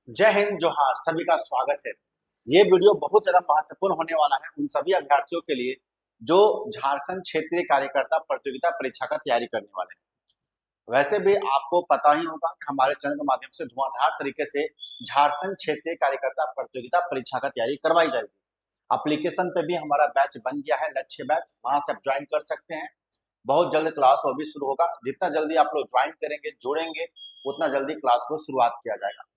जय हिंद जोहार सभी का स्वागत है। ये वीडियो बहुत ज्यादा महत्वपूर्ण होने वाला है उन सभी अभ्यर्थियों के लिए जो झारखंड क्षेत्रीय कार्यकर्ता प्रतियोगिता परीक्षा का तैयारी करने वाले हैं। वैसे भी आपको पता ही होगा कि हमारे चैनल के माध्यम से धुआंधार तरीके से झारखंड क्षेत्रीय कार्यकर्ता प्रतियोगिता परीक्षा का तैयारी करवाई जाएगी। एप्लीकेशन पे भी हमारा बैच बन गया है, लक्ष्य बैच, वहां से आप ज्वाइन कर सकते हैं। बहुत जल्द क्लास वो भी शुरू होगा। जितना जल्दी आप लोग ज्वाइन करेंगे, जुड़ेंगे, उतना जल्दी क्लास को शुरुआत किया जाएगा।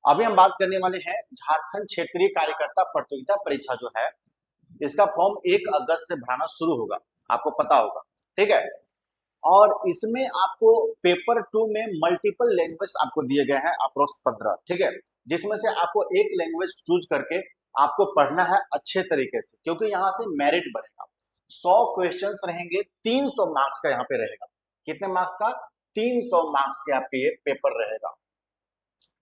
अभी हम बात करने वाले हैं झारखंड क्षेत्रीय कार्यकर्ता प्रतियोगिता परीक्षा जो है, इसका फॉर्म 1 अगस्त से भराना शुरू होगा, आपको पता होगा। ठीक है। और इसमें आपको पेपर 2 में मल्टीपल लैंग्वेज आपको दिए गए हैं, अप्रोक्स 15। ठीक है। जिसमें से आपको एक लैंग्वेज चूज करके आपको पढ़ना है अच्छे तरीके से, क्योंकि यहाँ से मेरिट बढ़ेगा। 100 क्वेश्चंस रहेंगे, 300 मार्क्स का यहाँ पे रहेगा। कितने मार्क्स का? 300 मार्क्स के आपके ये पेपर रहेगा।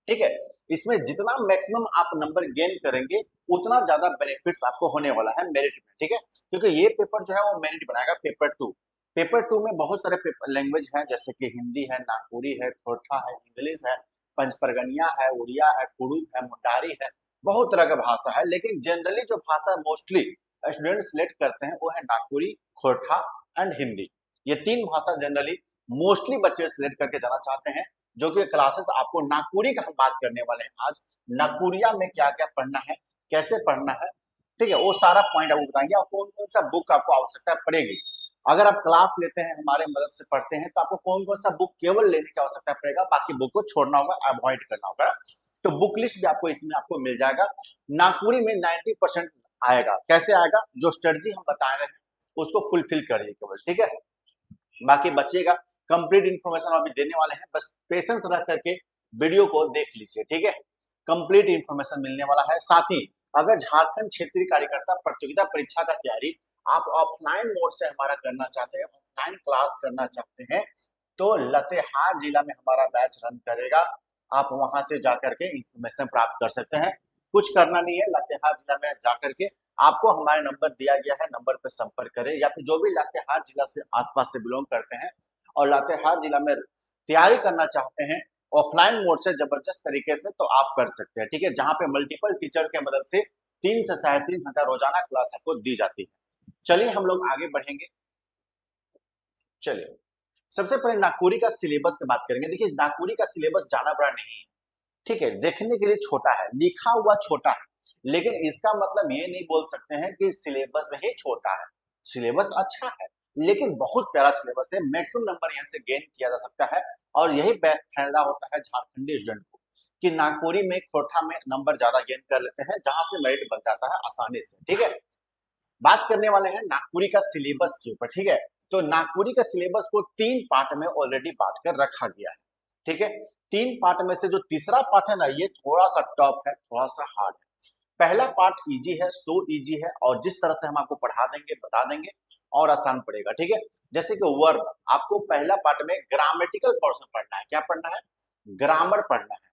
ठीक है। इसमें जितना मैक्सिमम आप नंबर गेन करेंगे, उतना ज्यादा बेनिफिट्स आपको होने वाला है मेरिट में। ठीक है। क्योंकि ये पेपर जो है वो मेरिट बनाएगा पेपर 2। पेपर 2 में बहुत सारे पेपर लैंग्वेज हैं, जैसे कि हिंदी है, नागपुरी है, खोरठा है, इंग्लिश है, पंचपरगनिया है, उड़िया है, कुड़ुक है, मुंडारी है। बहुत तरह का भाषा है, लेकिन जनरली जो भाषा मोस्टली स्टूडेंट सिलेक्ट करते हैं वो है नागपुरी, खोरठा एंड हिंदी। ये तीन भाषा जनरली मोस्टली बच्चे सिलेक्ट करके जाना चाहते हैं। जो कि क्लासेस आपको नागपुरी का हम बात करने वाले हैं आज। नागपुरिया में क्या क्या पढ़ना है, कैसे पढ़ना है, ठीक है, वो सारा पॉइंट आपको बताएंगे। और कौन कौन सा बुक आपको आवश्यकता पड़ेगी। अगर आप क्लास लेते हैं, हमारे मदद से पढ़ते हैं, तो आपको कौन कौन सा बुक केवल लेने की आवश्यकता पड़ेगा, बाकी बुक को छोड़ना होगा, अवॉइड करना होगा। तो बुक लिस्ट भी आपको इसमें आपको मिल जाएगा। नागपुरी में 90% आएगा। कैसे आएगा? जो स्ट्रेटजी हम बता रहे हैं उसको फुलफिल करिए केवल। ठीक है। बाकी बचिएगा, कंप्लीट इन्फॉर्मेशन अभी देने वाले हैं, बस पेशेंस रख करके वीडियो को देख लीजिए। ठीक है। कंप्लीट इन्फॉर्मेशन मिलने वाला है। साथ ही अगर झारखंड क्षेत्रीय कार्यकर्ता प्रतियोगिता परीक्षा का तैयारी आप ऑफलाइन मोड से हमारा करना चाहते हैं, ऑफलाइन क्लास करना चाहते हैं, तो लातेहार जिला में हमारा बैच रन करेगा। आप वहां से जाकर के इन्फॉर्मेशन प्राप्त कर सकते हैं। कुछ करना नहीं है, लातेहार जिला में जाकर के आपको हमारे नंबर दिया गया है, नंबर पर संपर्क करें, या फिर जो भी लातेहार जिला से आसपास से बिलोंग करते हैं और लातेहार जिला में तैयारी करना चाहते हैं ऑफलाइन मोड से जबरदस्त तरीके से, तो आप कर सकते हैं। ठीक है। जहां पे मल्टीपल टीचर के मदद से 3 से 3.5 घंटा रोजाना क्लास आपको दी जाती है। चलिए हम लोग आगे बढ़ेंगे। चलिए, सबसे पहले नागपुरी का सिलेबस की बात करेंगे। देखिए, नागपुरी का सिलेबस ज्यादा बड़ा नहीं है। ठीक है। देखने के लिए छोटा है, लिखा हुआ छोटा है, लेकिन इसका मतलब ये नहीं बोल सकते हैं कि सिलेबस ही छोटा है। सिलेबस अच्छा है, लेकिन बहुत प्यारा सिलेबस है। मैक्सिमम नंबर यहाँ से गेन किया जा सकता है। और यही फायदा होता है झारखंडी स्टूडेंट को, कि नागपुरी में, खोरठा में नंबर ज्यादा गेन कर लेते हैं, जहां से मेरिट बन जाता है आसानी से। ठीक है। बात करने वाले हैं नागपुरी का सिलेबस के ऊपर। ठीक है। तो नागपुरी का सिलेबस को 3 पार्ट में ऑलरेडी बांट कर रखा गया है। ठीक है। 3 पार्ट में से जो तीसरा पार्ट है ना, ये थोड़ा सा टफ है, थोड़ा सा हार्ड है। पहला पार्ट इजी है, सो इजी है, और जिस तरह से हम आपको पढ़ा देंगे, बता देंगे, और आसान पड़ेगा। ठीक है। जैसे कि वर्ब, आपको पहला पार्ट में ग्रामेटिकल पोर्शन पढ़ना है। क्या पढ़ना है? ग्रामर पढ़ना है।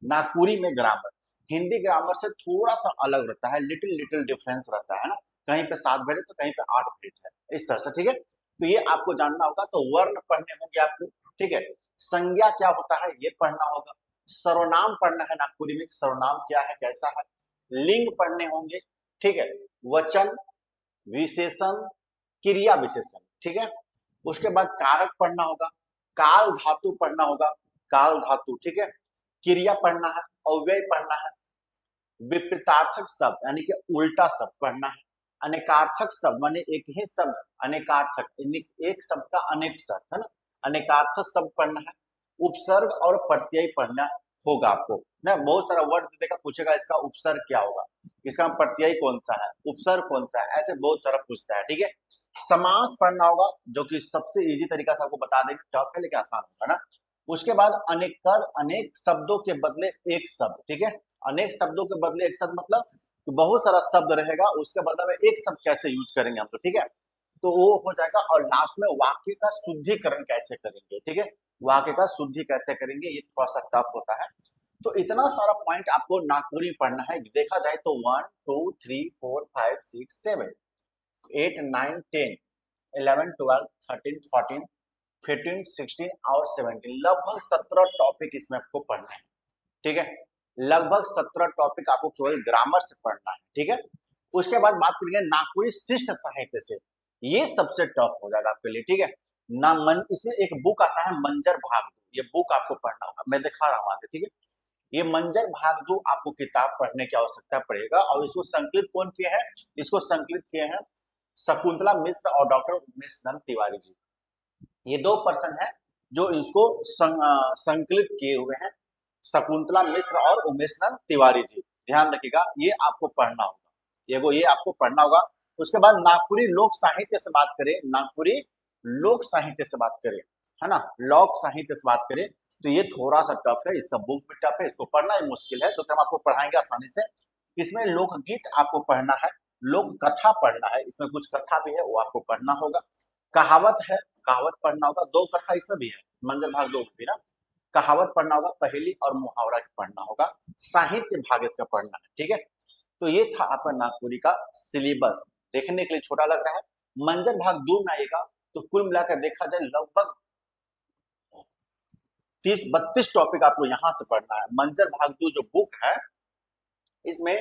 नागपुरी में ग्रामर हिंदी ग्रामर से थोड़ा सा अलग रहता है, लिटिल लिटिल डिफरेंस रहता है ना। कहीं पे 7 मिनट तो कहीं पे 8 मिनट है, इस तरह से। ठीक है। तो ये आपको जानना होगा। तो वर्ण पढ़ने होंगे आपको। ठीक है। संज्ञा क्या होता है ये पढ़ना होगा। सर्वनाम पढ़ना है नागपुरी में, सर्वनाम क्या है, कैसा है। लिंग पढ़ने होंगे। ठीक है। वचन, विशेषण, क्रिया विशेषण। ठीक है। उसके बाद कारक पढ़ना होगा। काल धातु पढ़ना होगा। काल धातु। ठीक है। क्रिया पढ़ना है। अव्यय पढ़ना है। विपरीतार्थक शब्द यानी कि उल्टा शब्द पढ़ना है। अनेकार्थक शब्द माने एक ही शब्द, अनेकार्थक एक शब्द का अनेक शब्द है ना, अनेकार्थक शब्द पढ़ना है। उपसर्ग और प्रत्यय पढ़ना होगा आपको ना। बहुत सारा वर्ड देगा, पूछेगा इसका उपसर्ग क्या होगा, इसका प्रत्यय कौन सा है, उपसर्ग कौन सा है, ऐसे बहुत सारा पूछता है। ठीक है। समास पढ़ना होगा, जो कि सबसे इजी तरीका से आपको बता देंगे, टफ है लेकिन आसान होगा ना। उसके बाद अनेक शब्दों के बदले एक शब्द। ठीक है। अनेक शब्दों के बदले एक शब्द मतलब कि बहुत सारा शब्द रहेगा, उसके बदले में एक शब्द कैसे यूज करेंगे हम। तो ठीक है। तो वो हो जाएगा। और लास्ट में वाक्य का शुद्धिकरण कैसे करेंगे। ठीक है। वाक्य का शुद्धि कैसे करेंगे, ये थोड़ा सा टफ होता है। तो इतना सारा पॉइंट आपको नागपुरी पढ़ना है। देखा जाए तो 1 2 3 4 5 6 7 8 9 10 11 12 13 14 15 16 और 17 लगभग 17 टॉपिक इसमें आपको पढ़ना है। ठीक है। लगभग 17 टॉपिक आपको केवल ग्रामर से पढ़ना है, ठीक है। उसके बाद बात करेंगे नागपुरी शिष्ट साहित्य से, ये सबसे टफ हो जाएगा आपके लिए, ठीक है ना। इसमें एक बुक आता है मंजर भाग, ये बुक आपको पढ़ना होगा, मैं दिखा रहा हूँ आगे, ठीक है। ये मंजर भागदू आपको किताब पढ़ने की आवश्यकता पड़ेगा, और इसको संकलित कौन किए हैं, इसको संकलित किए हैं शकुंतला मिश्र और डॉक्टर उमेश नंद तिवारी जी। ये दो पर्सन है जो इसको संकलित किए हुए हैं, शकुंतला मिश्र और उमेश नंद तिवारी जी। ध्यान रखिएगा, ये आपको पढ़ना होगा, ये आपको पढ़ना होगा। उसके बाद नागपुरी लोक साहित्य से बात करें, नागपुरी लोक साहित्य से बात करें, है ना, लोक साहित्य से बात करें, तो ये थोड़ा सा टफ है, इसका बुक भी टफ है, इसको पढ़ना ही मुश्किल है, जो कि हम आपको पढ़ाएंगे आसानी से। इसमें लोकगीत आपको पढ़ना है, लोक कथा पढ़ना है, इसमें कुछ कथा भी है वो आपको पढ़ना होगा। कहावत है, कहावत पढ़ना होगा, दो कथा इसमें भी है, मंजर भाग दो में भी ना। कहावत पढ़ना होगा, पहेली और मुहावरा पढ़ना होगा, साहित्य भाग इसका पढ़ना है, ठीक है। तो ये था आपका नागपुरी का सिलेबस, देखने के लिए छोटा लग रहा है। मंजर भाग दो में आएगा तो कुल मिलाकर देखा जाए लगभग 30-32 टॉपिक आपको यहाँ से पढ़ना है। मंजर भाग दो जो बुक है, इसमें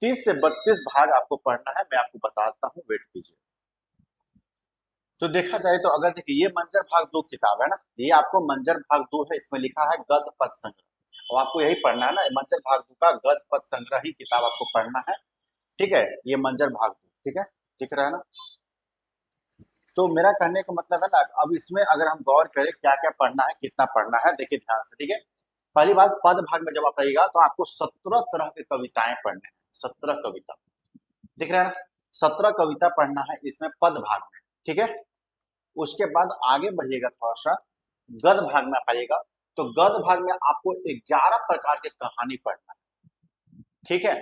30 से 32 भाग आपको पढ़ना है, मैं आपको बताता हूँ, वेट कीजिए। तो देखा जाए तो अगर देखिए ये मंजर भाग दो किताब है ना, ये आपको मंजर भाग दो है, इसमें लिखा है गद्य पद संग्रह, और आपको यही पढ़ना है ना, मंजर भाग दो का गद्य पद संग्रह ही किताब आपको पढ़ना है, ठीक है। ये मंजर भाग दो, ठीक है, दिख रहा है ना। तो मेरा कहने का मतलब है ना, अब इसमें अगर हम गौर करें क्या क्या पढ़ना है, कितना पढ़ना है, देखिए ध्यान से, ठीक है। पहली बात, पद भाग में जब आप आइएगा तो आपको 17 तरह की कविताएं पढ़ने हैं, 17 कविता, दिख रहा है ना, 17 कविता पढ़ना है इसमें पद भाग में, ठीक है। उसके बाद आगे बढ़िएगा थोड़ा सा, गद्य भाग में आइएगा, तो गद्य भाग में आपको 11 प्रकार के कहानी पढ़ना है, ठीक है।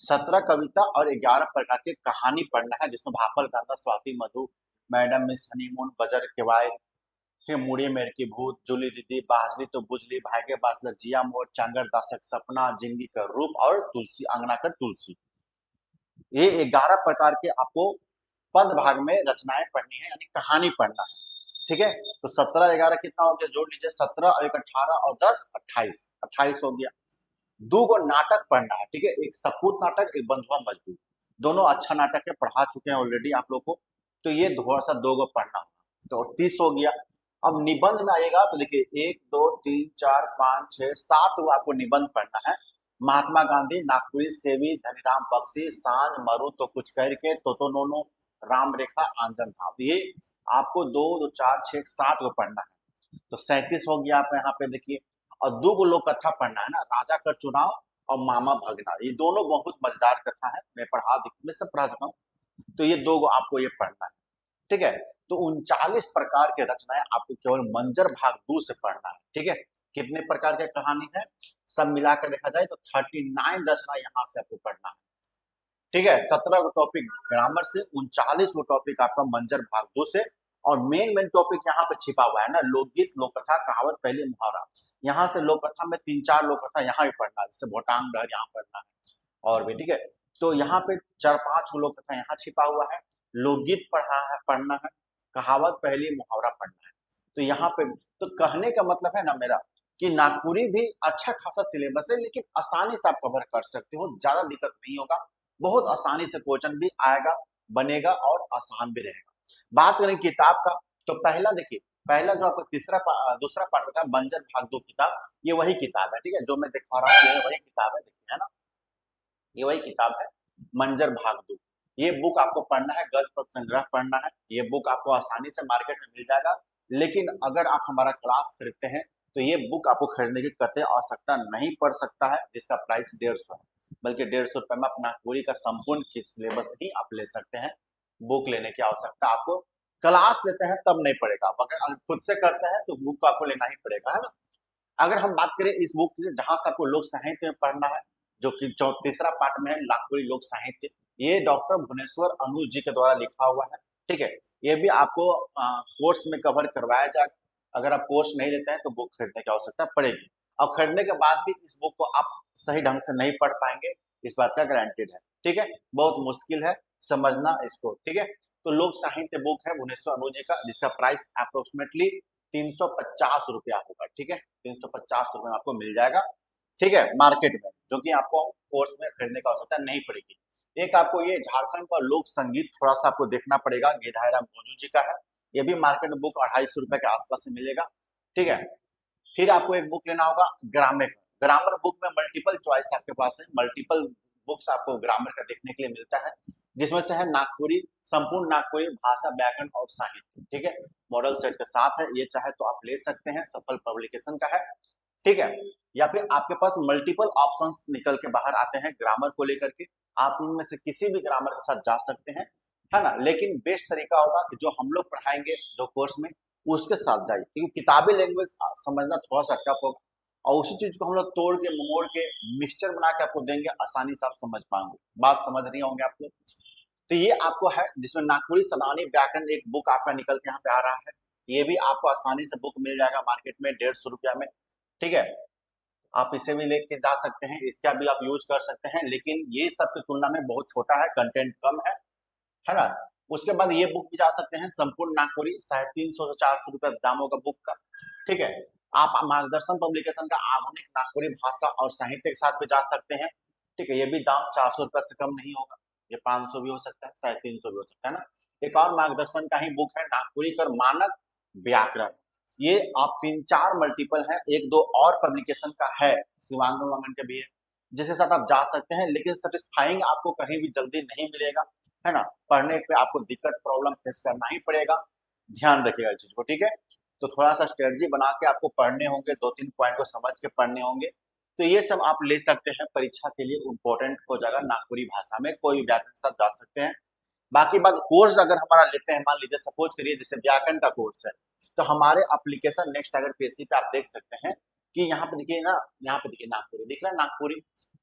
17 कविता और 11 प्रकार की कहानी पढ़ना है, जिसमें भापल कांता, स्वाति मधु, मैडम मिस हनीमून, बजर केवाय, फिर मुड़ी मेर की भूत, जूली दीदी, बाजली तो बुझली, भागे बातला, जिया मोर, चांगर दासक सपना, जिंदगी का रूप और तुलसी अंगना कर तुलसी। ये 11 प्रकार के आपको पद भाग में रचनाएं पढ़नी है, यानी कहानी पढ़ना है, ठीक है। तो 17-11 कितना हो गया, जोड़ लीजिए, 17 और 1 18 और 10 28, 28 हो गया। दो को नाटक पढ़ना है, ठीक है, एक सपूत नाटक, एक बंधुआ मजबूत, दोनों अच्छा नाटक है, पढ़ा चुके हैं ऑलरेडी आप लोग को, तो ये थोड़ा सा दो को पढ़ना होगा, तो 30 हो गया। अब निबंध में आएगा तो देखिए 1 2 3 4 5 6 7 को आपको निबंध पढ़ना है। महात्मा गांधी, नागपुरी सेवी, धनीराम बख्शी, सांझ मरु तो कुछ करके, तो नोनो, राम रेखा, आंजन था, ये आपको 2 2 4 6 7 को पढ़ना है। तो 37 हो गया आपका यहाँ पे देखिए। और दो को लोक कथा पढ़ना है ना, राजा का चुनाव और मामा भगना, ये दोनों बहुत मजेदार कथा है, मैं सब पढ़ा चुका हूँ, तो ये दो को आपको ये पढ़ना है, ठीक है। तो 39 प्रकार के रचनाएं आपको केवल मंजर भाग 2 से पढ़ना है, ठीक है। कितने प्रकार के कहानी है, सब मिलाकर देखा जाए तो 39 रचना यहाँ से आपको पढ़ना है, ठीक है। 17 टॉपिक ग्रामर से, 39 टॉपिक आपका मंजर भाग 2 से, और मेन मेन टॉपिक यहाँ पे छिपा हुआ है ना, लोकगीत, लोककथा, कहावत, पहले मुहावरा, यहाँ से लोककथा में 3-4 लोककथा यहाँ भी पढ़ना है, जैसे भोटांग डहर यहाँ पढ़ना है, और भी, ठीक है। तो यहाँ पे 4-5 लोककथा यहाँ छिपा हुआ है, लोकगीत पढ़ना है, कहावत, पहली, मुहावरा पढ़ना है। तो यहाँ पे तो कहने का मतलब है ना मेरा, कि नागपुरी भी अच्छा खासा सिलेबस है, लेकिन आसानी से आप कवर कर सकते हो, ज्यादा दिक्कत नहीं होगा, बहुत आसानी से क्वेश्चन भी आएगा, बनेगा, और आसान भी रहेगा। बात करें किताब का, तो पहला देखिए, पहला जो आपको दूसरा पार्ट होता है मंजर भाग 2 किताब, ये वही किताब है, ठीक है, जो मैं दिखा रहा हूँ, ये वही किताब है, देखिए, है ना, ये वही किताब है, मंजर भाग 2। ये बुक आपको पढ़ना है, गद्य पद संग्रह पढ़ना है, ये बुक आपको आसानी से मार्केट में मिल जाएगा, लेकिन अगर आप हमारा क्लास खरीदते हैं तो ये बुक आपको खरीदने की कतई आवश्यकता नहीं पड़ सकता है, जिसका प्राइस 150 है, बल्कि 150 रुपए में अपना पूरी का संपूर्ण सिलेबस ही आप ले सकते हैं। बुक लेने की आवश्यकता आपको, क्लास लेते हैं तब नहीं पड़ेगा, अगर खुद से करते हैं तो बुक आपको लेना ही पड़ेगा, है ना। अगर हम बात करें इस बुक की, जहां से आपको लोक साहित्य में पढ़ना है, जो कि तीसरा पार्ट में है नागपुरी लोक साहित्य, ये डॉक्टर भुवनेश्वर अनुज जी के द्वारा लिखा हुआ है, ठीक है। ये भी आपको कोर्स में कवर करवाया जाएगा, अगर आप कोर्स नहीं लेते हैं तो बुक खरीदने की आवश्यकता पड़ेगी, और खरीदने के बाद भी इस बुक को आप सही ढंग से नहीं पढ़ पाएंगे, इस बात का गारंटेड है, ठीक है, बहुत मुश्किल है समझना इसको, ठीक है। तो लोक साहित्य बुक है भुवनेश्वर अनुज जी का, जिसका प्राइस अप्रोक्सीमेटली 350 रुपया होगा, ठीक है, 350 रुपये में आपको मिल जाएगा, ठीक है, मार्केट में। जो कि आपको कोर्स में खरीदने की आवश्यकता नहीं पड़ेगी। एक आपको ये झारखंड का लोक संगीत थोड़ा सा आपको देखना पड़ेगा, गिधाईराम भोजू जी का है। ये भी मार्केट बुक 250 रुपए के आसपास में मिलेगा। ठीक है, फिर आपको एक बुक लेना होगा ग्रामर। ग्रामर बुक में मल्टीपल चॉइस आपके पास है, मल्टीपल बुक्स आपको ग्रामर का देखने के लिए मिलता है, जिसमें से है नागपुरी, संपूर्ण नागपुरी भाषा, व्याकरण और साहित्य। ठीक है, मॉडल सेट के साथ है, ये चाहे तो आप ले सकते हैं, सफल पब्लिकेशन का है। ठीक है, या फिर आपके पास मल्टीपल ऑप्शंस निकल के बाहर आते हैं ग्रामर को लेकर के, आप इनमें से किसी भी ग्रामर के साथ जा सकते हैं, है ना। लेकिन बेस्ट तरीका होगा कि जो हम लोग पढ़ाएंगे जो कोर्स में, उसके साथ जाइए, क्योंकि किताबी लैंग्वेज समझना थोड़ा सा टफ होगा, और उसी चीज को हम लोग तोड़ के मोड़ के मिक्सचर बना के आपको देंगे, आसानी से आप समझ पाएंगे। बात समझ रही होंगे आप लोग। तो ये आपको है, जिसमें नागपुरी सदानी व्याकरण एक बुक आपका निकल के यहाँ पे आ रहा है। ये भी आपको आसानी से बुक मिल जाएगा मार्केट में 150 रुपया में। ठीक है, आप इसे भी लेके जा सकते हैं, इसका भी आप यूज कर सकते हैं, लेकिन ये सब की तुलना में बहुत छोटा है, कंटेंट कम है ना। उसके बाद ये बुक भी जा सकते हैं, संपूर्ण नागपुरी, 350 से 400 रुपए दाम होगा बुक का। ठीक है, आप मार्गदर्शन पब्लिकेशन का आधुनिक नागपुरी भाषा और साहित्य के साथ भी जा सकते हैं। ठीक है, ये भी दाम 400 रुपए से कम नहीं होगा, ये 500 भी हो सकता है, 350 भी हो सकता है ना। एक और मार्गदर्शन का ही बुक है, नागपुरी कर मानक व्याकरण। ये आप 3-4 मल्टीपल है, एक दो और पब्लिकेशन का है, शिवांगन वांगन के भी है, जिसके साथ आप जा सकते हैं, लेकिन सेटिस्फाइंग आपको कहीं भी जल्दी नहीं मिलेगा, है ना। पढ़ने पे आपको दिक्कत प्रॉब्लम फेस करना ही पड़ेगा, ध्यान रखिएगा इस चीज को। ठीक है, तो थोड़ा सा स्ट्रेटजी बना के आपको पढ़ने होंगे, 2-3 पॉइंट को समझ के पढ़ने होंगे। तो ये सब आप ले सकते हैं, परीक्षा के लिए इम्पोर्टेंट हो जाएगा, नागपुरी भाषा में कोई भी व्याकरण के साथ जा सकते हैं। बाकी बात, कोर्स अगर हमारा लेते हैं, मान लीजिए सपोज करिए जैसे व्याकरण का कोर्स है, तो हमारे एप्लीकेशन नेक्स्ट अगर पीएससी पे आप देख सकते हैं कि यहाँ पे देखिए ना, यहाँ पे देखिए नागपुरी दिख रहा है, नागपुरी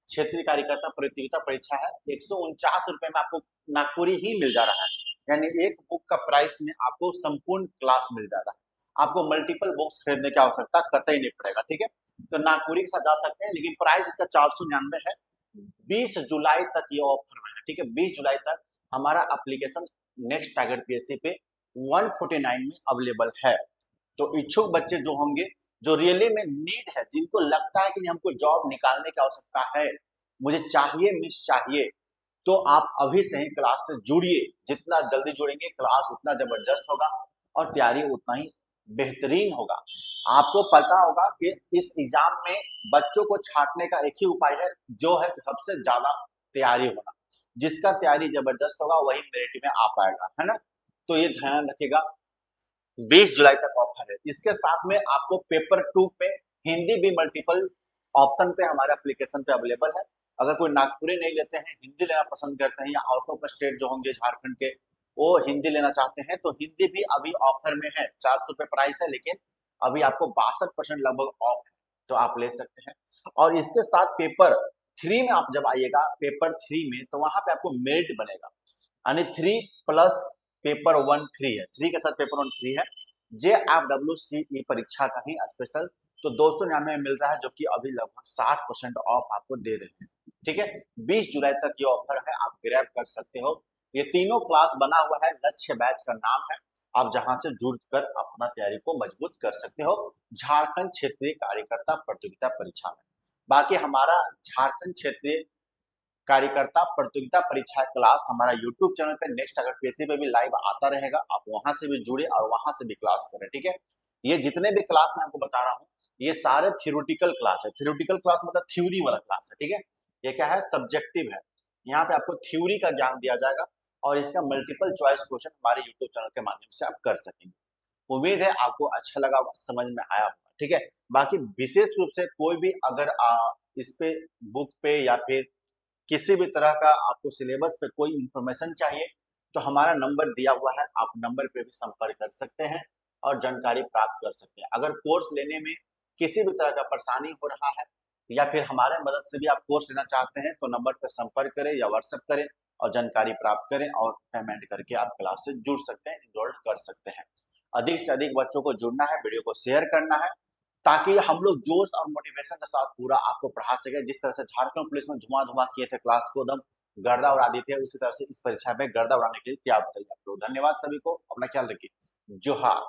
क्षेत्रीय कार्यकर्ता प्रतियोगिता परीक्षा है, 149 रुपए में आपको नागपुरी ही मिल जा रहा है, यानी एक बुक का प्राइस में आपको संपूर्ण क्लास मिल जा रहा है, आपको मल्टीपल बुक्स खरीदने की आवश्यकता कतई नहीं पड़ेगा। ठीक है, तो नागपुरी के साथ जा सकते हैं, लेकिन प्राइस इसका 499 है। 20 जुलाई तक ये ऑफर में है। ठीक है, 20 जुलाई तक हमारा एप्लीकेशन नेक्स्ट टारगेट पीएससी पे 149 में अवेलेबल है। तो इच्छुक बच्चे जो होंगे, जो रियली में नीड है, जिनको लगता है कि हमको जॉब निकालने की आवश्यकता है, मुझे चाहिए, मिस चाहिए, तो आप अभी से ही क्लास से जुड़िए। जितना जल्दी जुड़ेंगे क्लास उतना जबरदस्त होगा और तैयारी उतना ही बेहतरीन होगा। आपको पता होगा कि इस एग्जाम में बच्चों को छांटने का एक ही उपाय है, जो है कि सबसे ज्यादा तैयारी होना। जिसका तैयारी जबरदस्त होगा वही मेरिट में आ पाएगा, है ना। तो ये ध्यान रखिएगा, 20 जुलाई तक ऑफर है। इसके साथ में आपको पेपर 2 पे हिंदी भी मल्टीपल ऑप्शन पे हमारे एप्लीकेशन पे अवेलेबल है। अगर कोई नागपुरी नहीं लेते हैं, हिंदी लेना पसंद करते हैं, या आउट ऑफ स्टेट जो होंगे झारखंड के, वो हिंदी लेना चाहते हैं, तो हिंदी भी अभी ऑफर में है। 400 रुपए प्राइस है, लेकिन अभी आपको 62% लगभग ऑफ है, तो आप ले सकते हैं। और इसके साथ पेपर 3 में आप जब आइएगा, पेपर 3 में, तो वहां पे आपको मेरिट बनेगा, यानी 3 प्लस पेपर 1 फ्री है, 3 के साथ पेपर 1 फ्री है। JFWCE परीक्षा का ही स्पेशल, तो 299 में मिल रहा है, जो कि अभी लगभग 60% ऑफ आपको दे रहे हैं। ठीक है, 20 जुलाई तक ये ऑफर है, आप ग्रैब कर सकते हो। ये तीनों क्लास बना हुआ है, लक्ष्य बैच का नाम है, आप जहां से जुड़कर अपना तैयारी को मजबूत कर सकते हो झारखंड क्षेत्रीय कार्यकर्ता प्रतियोगिता परीक्षा में। बाकी हमारा झारखंड क्षेत्रीय कार्यकर्ता प्रतियोगिता परीक्षा क्लास हमारा यूट्यूब चैनल पे नेक्स्ट अगर पीएससी पे भी लाइव आता रहेगा, आप वहां से भी जुड़े और वहां से भी क्लास करें। ठीक है, ये जितने भी क्लास मैं आपको बता रहा हूँ, ये सारे थ्योरेटिकल क्लास है। थ्योरेटिकल क्लास मतलब थ्योरी वाला क्लास है। ठीक है, ये क्या है, सब्जेक्टिव है, यहाँ पे आपको थ्योरी का ज्ञान दिया जाएगा, और इसका मल्टीपल चॉइस क्वेश्चन हमारे यूट्यूब चैनल के माध्यम से आप कर सकेंगे। उम्मीद है आपको अच्छा लगा होगा, समझ में आया होगा। ठीक है, बाकी विशेष रूप से कोई भी अगर इस पे बुक पे या फिर किसी भी तरह का आपको सिलेबस पे कोई इंफॉर्मेशन चाहिए, तो हमारा नंबर दिया हुआ है, आप नंबर पे भी संपर्क कर सकते हैं और जानकारी प्राप्त कर सकते हैं। अगर कोर्स लेने में किसी भी तरह का परेशानी हो रहा है, या फिर हमारे मदद से भी आप कोर्स लेना चाहते हैं, तो नंबर पर संपर्क करें या व्हाट्सएप करें और जानकारी प्राप्त करें, और पेमेंट करके आप क्लास से जुड़ सकते हैं, इनरोल कर सकते हैं। अधिक से अधिक बच्चों को जुड़ना है, वीडियो को शेयर करना है, ताकि हम लोग जोश और मोटिवेशन के साथ पूरा आपको पढ़ा सके। जिस तरह से झारखंड पुलिस में धुआं धुआं किए थे, क्लास को एकदम गर्दा उड़ा दी थे, उसी तरह से इस परीक्षा में गर्दा उड़ाने के लिए तैयार हो जाइए आप लोग। धन्यवाद सभी को, अपना ख्याल रखिए। जोहार।